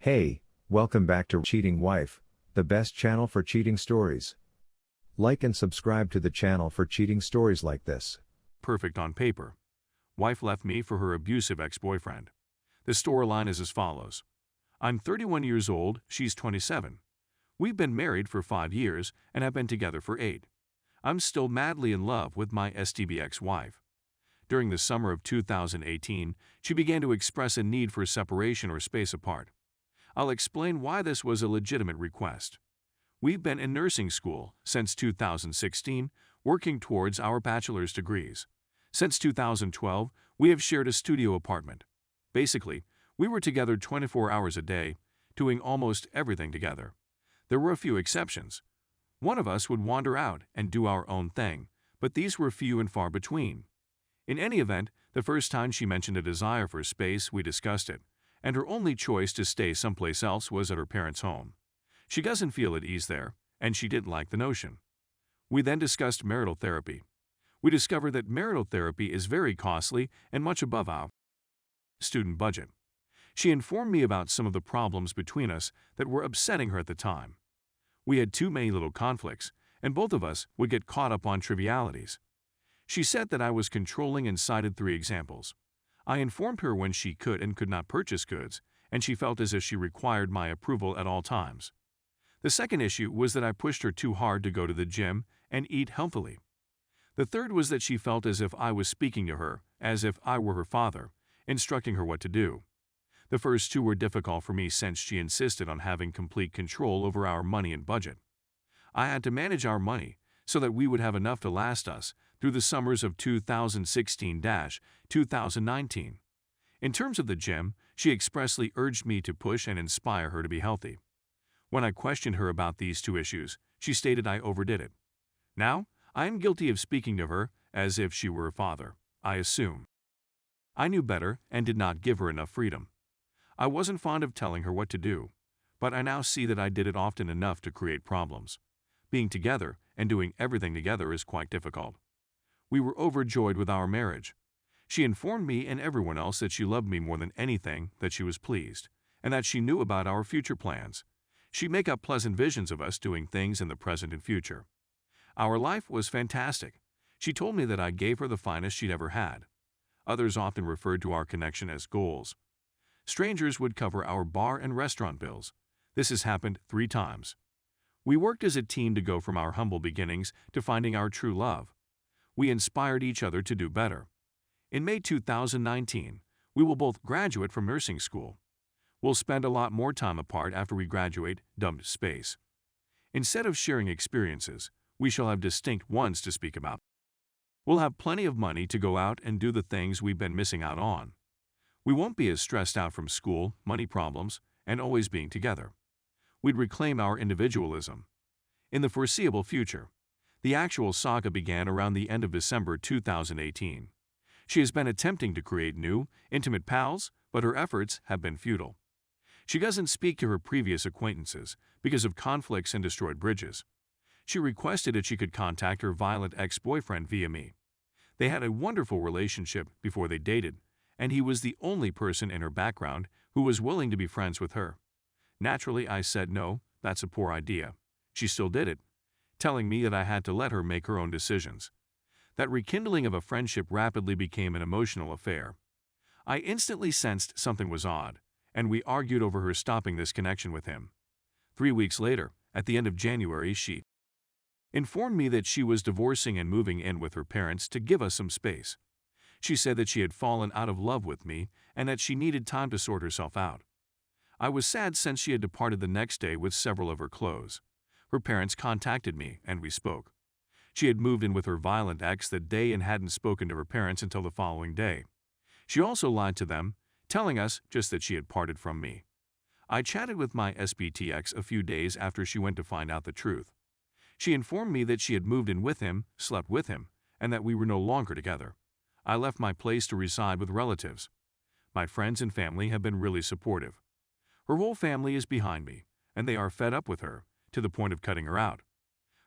Hey, welcome back to Cheating Wife, the best channel for cheating stories. Like and subscribe to the channel for cheating stories like this. Perfect on paper. Wife left me for her abusive ex-boyfriend. The storyline is as follows. I'm 31 years old, she's 27. We've been married for 5 years and have been together for 8. I'm still madly in love with my STB ex-wife. During the summer of 2018, she began to express a need for separation or space apart. I'll explain why this was a legitimate request. We've been in nursing school since 2016, working towards our bachelor's degrees. Since 2012, we have shared a studio apartment. Basically, we were together 24 hours a day, doing almost everything together. There were a few exceptions. One of us would wander out and do our own thing, but these were few and far between. In any event, the first time she mentioned a desire for space, we discussed it, and her only choice to stay someplace else was at her parents' home. She doesn't feel at ease there, and she didn't like the notion. We then discussed marital therapy. We discovered that marital therapy is very costly and much above our student budget. She informed me about some of the problems between us that were upsetting her at the time. We had too many little conflicts, and both of us would get caught up on trivialities. She said that I was controlling and cited 3 examples. I informed her when she could and could not purchase goods, and she felt as if she required my approval at all times. The second issue was that I pushed her too hard to go to the gym and eat healthily. The third was that she felt as if I was speaking to her, as if I were her father, instructing her what to do. The first 2 were difficult for me since she insisted on having complete control over our money and budget. I had to manage our money so that we would have enough to last us through the summers of 2016-2019. In terms of the gym, she expressly urged me to push and inspire her to be healthy. When I questioned her about these 2 issues, she stated I overdid it. Now, I am guilty of speaking to her as if she were a father, I assume. I knew better and did not give her enough freedom. I wasn't fond of telling her what to do, but I now see that I did it often enough to create problems. Being together and doing everything together is quite difficult. We were overjoyed with our marriage. She informed me and everyone else that she loved me more than anything, that she was pleased, and that she knew about our future plans. She'd make up pleasant visions of us doing things in the present and future. Our life was fantastic. She told me that I gave her the finest she'd ever had. Others often referred to our connection as goals. Strangers would cover our bar and restaurant bills. This has happened 3 times. We worked as a team to go from our humble beginnings to finding our true love. We inspired each other to do better. In May 2019, we will both graduate from nursing school. We'll spend a lot more time apart after we graduate, dubbed space. Instead of sharing experiences, we shall have distinct ones to speak about. We'll have plenty of money to go out and do the things we've been missing out on. We won't be as stressed out from school, money problems, and always being together. We'd reclaim our individualism. In the foreseeable future, the actual saga began around the end of December 2018. She has been attempting to create new, intimate pals, but her efforts have been futile. She doesn't speak to her previous acquaintances because of conflicts and destroyed bridges. She requested that she could contact her violent ex-boyfriend via me. They had a wonderful relationship before they dated, and he was the only person in her background who was willing to be friends with her. Naturally, I said no, that's a poor idea. She still did it, telling me that I had to let her make her own decisions. That rekindling of a friendship rapidly became an emotional affair. I instantly sensed something was odd, and we argued over her stopping this connection with him. 3 weeks later, at the end of January, she informed me that she was divorcing and moving in with her parents to give us some space. She said that she had fallen out of love with me and that she needed time to sort herself out. I was sad since she had departed the next day with several of her clothes. Her parents contacted me and we spoke. She had moved in with her violent ex that day and hadn't spoken to her parents until the following day. She also lied to them, telling us just that she had parted from me. I chatted with my SBTX a few days after she went to find out the truth. She informed me that she had moved in with him, slept with him, and that we were no longer together. I left my place to reside with relatives. My friends and family have been really supportive. Her whole family is behind me, and they are fed up with her, to the point of cutting her out.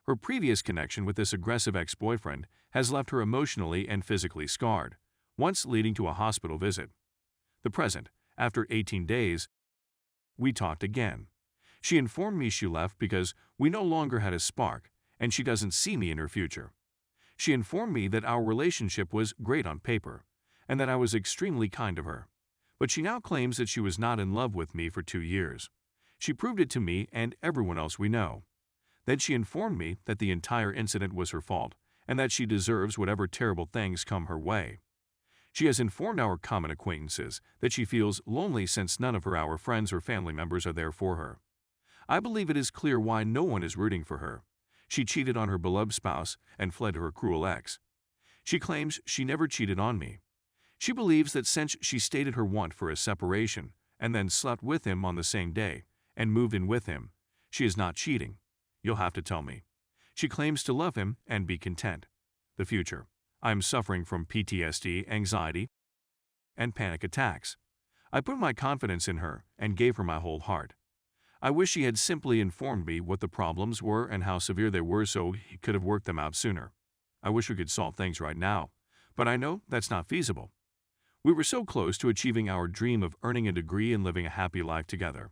Her previous connection with this aggressive ex-boyfriend has left her emotionally and physically scarred, once leading to a hospital visit. The present, after 18 days, We talked again. She informed me she left because we no longer had a spark, and she doesn't see me in her future. She informed me that our relationship was great on paper, and that I was extremely kind to her. But she now claims that she was not in love with me for 2 years. She proved it to me and everyone else we know. Then she informed me that the entire incident was her fault, and that she deserves whatever terrible things come her way. She has informed our common acquaintances that she feels lonely since none of our friends or family members are there for her. I believe it is clear why no one is rooting for her. She cheated on her beloved spouse and fled to her cruel ex. She claims she never cheated on me. She believes that since she stated her want for a separation and then slept with him on the same day and moved in with him, she is not cheating. You'll have to tell me. She claims to love him and be content. The future. I am suffering from PTSD, anxiety, and panic attacks. I put my confidence in her and gave her my whole heart. I wish she had simply informed me what the problems were and how severe they were so he could have worked them out sooner. I wish we could solve things right now, but I know that's not feasible. We were so close to achieving our dream of earning a degree and living a happy life together.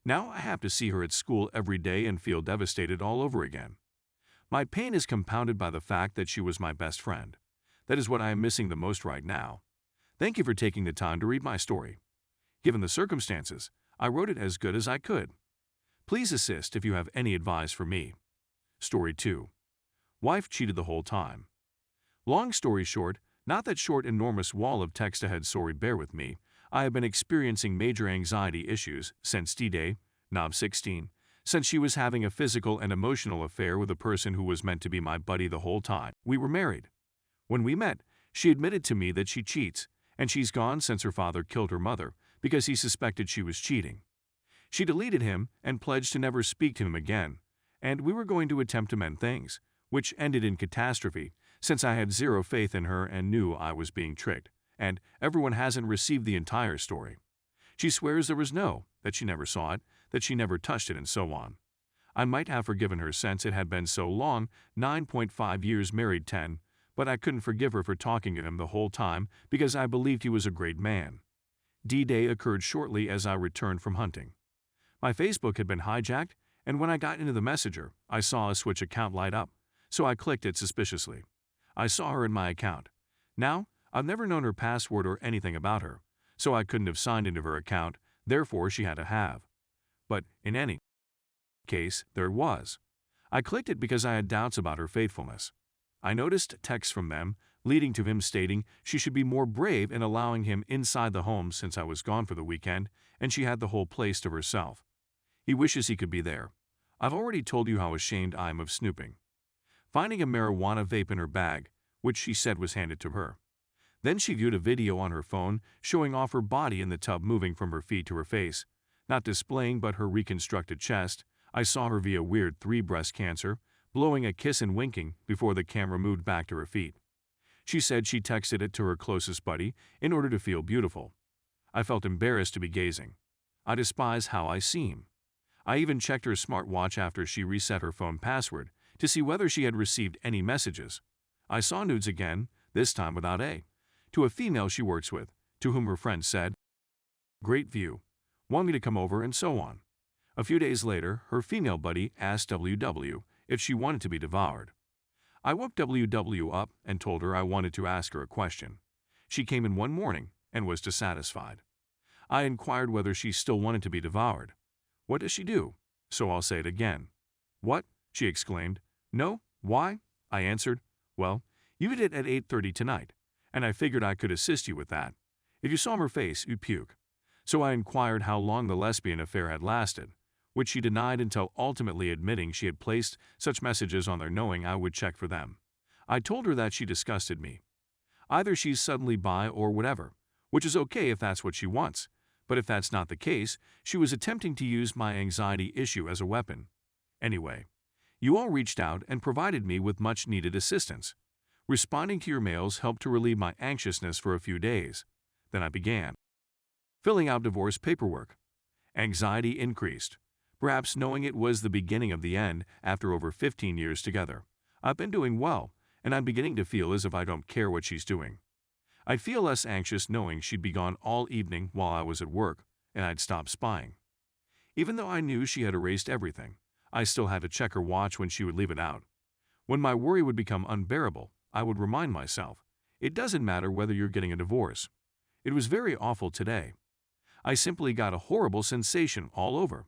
Now I have to see her at school every day and feel devastated all over again. My pain is compounded by the fact that she was my best friend. That is what I am missing the most right now. Thank you for taking the time to read my story. Given the circumstances, I wrote it as good as I could. Please assist if you have any advice for me. Story 2. Wife cheated the whole time. Long story short, not that short enormous wall of text ahead, sorry, bear with me. I have been experiencing major anxiety issues since D-Day, Knob 16, since she was having a physical and emotional affair with a person who was meant to be my buddy the whole time. We were married. When we met, she admitted to me that she cheats, and she's gone since her father killed her mother because he suspected she was cheating. She deleted him and pledged to never speak to him again, and we were going to attempt to mend things, which ended in catastrophe since I had zero faith in her and knew I was being tricked, and everyone hasn't received the entire story. She swears there was that she never saw it, that she never touched it, and so on. I might have forgiven her since it had been so long, 9.5 years married, 10, but I couldn't forgive her for talking to him the whole time because I believed he was a great man. D-Day occurred shortly as I returned from hunting. My Facebook had been hijacked, and when I got into the messenger, I saw a Switch account light up, so I clicked it suspiciously. I saw her in my account. Now, I've never known her password or anything about her, so I couldn't have signed into her account, therefore she had to have. But in any case, there it was. I clicked it because I had doubts about her faithfulness. I noticed texts from them, leading to him stating she should be more brave in allowing him inside the home since I was gone for the weekend and she had the whole place to herself. He wishes he could be there. I've already told you how ashamed I am of snooping. Finding a marijuana vape in her bag, which she said was handed to her. Then she viewed a video on her phone showing off her body in the tub moving from her feet to her face, not displaying but her reconstructed chest. I saw her via weird 3 breast cancer, blowing a kiss and winking before the camera moved back to her feet. She said she texted it to her closest buddy in order to feel beautiful. I felt embarrassed to be gazing. I despise how I seem. I even checked her smartwatch after she reset her phone password to see whether she had received any messages. I saw nudes again, this time without to a female she works with, to whom her friend said, "Great view. Want me to come over," and so on. A few days later, her female buddy asked WW if she wanted to be devoured. I woke WW up and told her I wanted to ask her a question. She came in one morning and was dissatisfied. I inquired whether she still wanted to be devoured. "What does she do?" So I'll say it again. "What?" she exclaimed. "No, why?" I answered. "Well, you did it at 8:30 tonight, and I figured I could assist you with that. If you saw her face, you'd puke." So I inquired how long the lesbian affair had lasted, which she denied until ultimately admitting she had placed such messages on there knowing I would check for them. I told her that she disgusted me. Either she's suddenly bi or whatever, which is okay if that's what she wants, but if that's not the case, she was attempting to use my anxiety issue as a weapon. Anyway, you all reached out and provided me with much-needed assistance. Responding to your mails helped to relieve my anxiousness for a few days. Then I began filling out divorce paperwork. Anxiety increased, perhaps knowing it was the beginning of the end after over 15 years together. I've been doing well, and I'm beginning to feel as if I don't care what she's doing. I'd feel less anxious knowing she'd be gone all evening while I was at work, and I'd stop spying. Even though I knew she had erased everything, I still had to check her watch when she would leave it out. When my worry would become unbearable, I would remind myself, it doesn't matter whether you're getting a divorce. It was very awful today. I simply got a horrible sensation all over.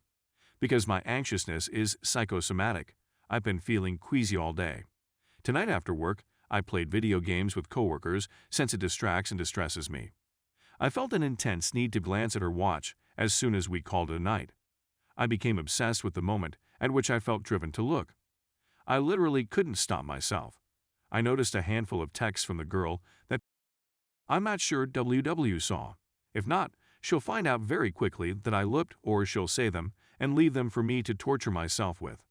Because my anxiousness is psychosomatic, I've been feeling queasy all day. Tonight after work, I played video games with coworkers since it distracts and distresses me. I felt an intense need to glance at her watch as soon as we called it a night. I became obsessed with the moment at which I felt driven to look. I literally couldn't stop myself. I noticed a handful of texts from the girl that I'm not sure WW saw. If not, she'll find out very quickly that I looked, or she'll say them and leave them for me to torture myself with.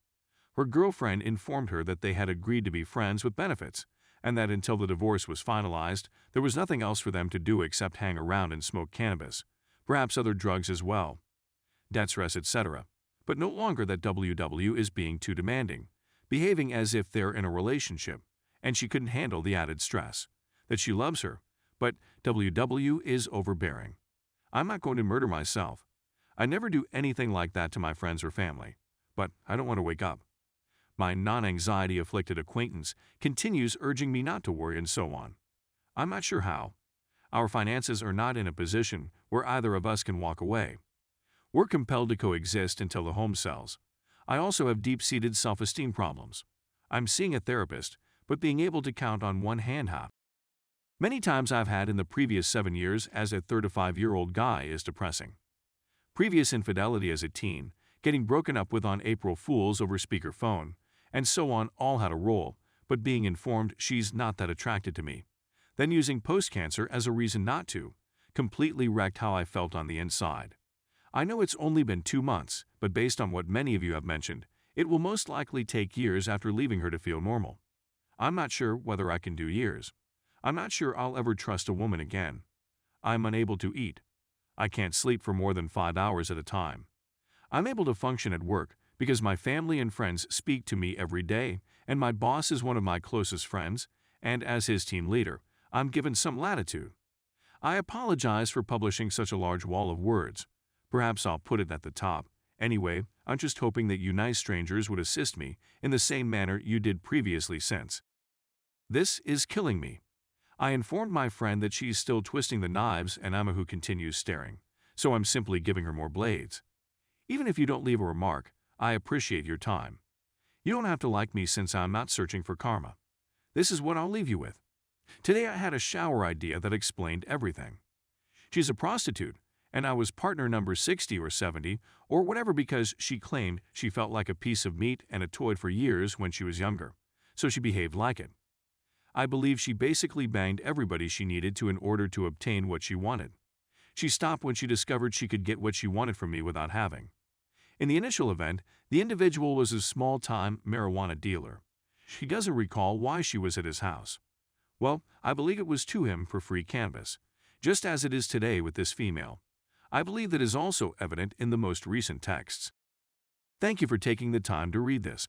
Her girlfriend informed her that they had agreed to be friends with benefits, and that until the divorce was finalized, there was nothing else for them to do except hang around and smoke cannabis, perhaps other drugs as well, debts, etc. But no longer that WW is being too demanding, behaving as if they're in a relationship, and she couldn't handle the added stress. That she loves her, but WW is overbearing. I'm not going to murder myself. I never do anything like that to my friends or family, but I don't want to wake up. My non-anxiety-afflicted acquaintance continues urging me not to worry and so on. I'm not sure how. Our finances are not in a position where either of us can walk away. We're compelled to coexist until the home sells. I also have deep-seated self-esteem problems. I'm seeing a therapist, but being able to count on one hand how many times I've had in the previous 7 years as a 35-year-old guy is depressing. Previous infidelity as a teen, getting broken up with on April Fools over speakerphone, and so on all had a role, but being informed she's not that attracted to me. Then using post-cancer as a reason not to, completely wrecked how I felt on the inside. I know it's only been 2 months, but based on what many of you have mentioned, it will most likely take years after leaving her to feel normal. I'm not sure whether I can do years. I'm not sure I'll ever trust a woman again. I'm unable to eat. I can't sleep for more than 5 hours at a time. I'm able to function at work because my family and friends speak to me every day, and my boss is one of my closest friends, and as his team leader, I'm given some latitude. I apologize for publishing such a large wall of words. Perhaps I'll put it at the top. Anyway, I'm just hoping that you nice strangers would assist me in the same manner you did previously since this is killing me. I informed my friend that she's still twisting the knives and Amma who continues staring, so I'm simply giving her more blades. Even if you don't leave a remark, I appreciate your time. You don't have to like me since I'm not searching for karma. This is what I'll leave you with. Today I had a shower idea that explained everything. She's a prostitute, and I was partner number 60 or 70 or whatever because she claimed she felt like a piece of meat and a toy for years when she was younger, so she behaved like it. I believe she basically banged everybody she needed to in order to obtain what she wanted. She stopped when she discovered she could get what she wanted from me without having. In the initial event, the individual was a small-time marijuana dealer. She doesn't recall why she was at his house. Well, I believe it was to him for free cannabis, just as it is today with this female. I believe that is also evident in the most recent texts. Thank you for taking the time to read this.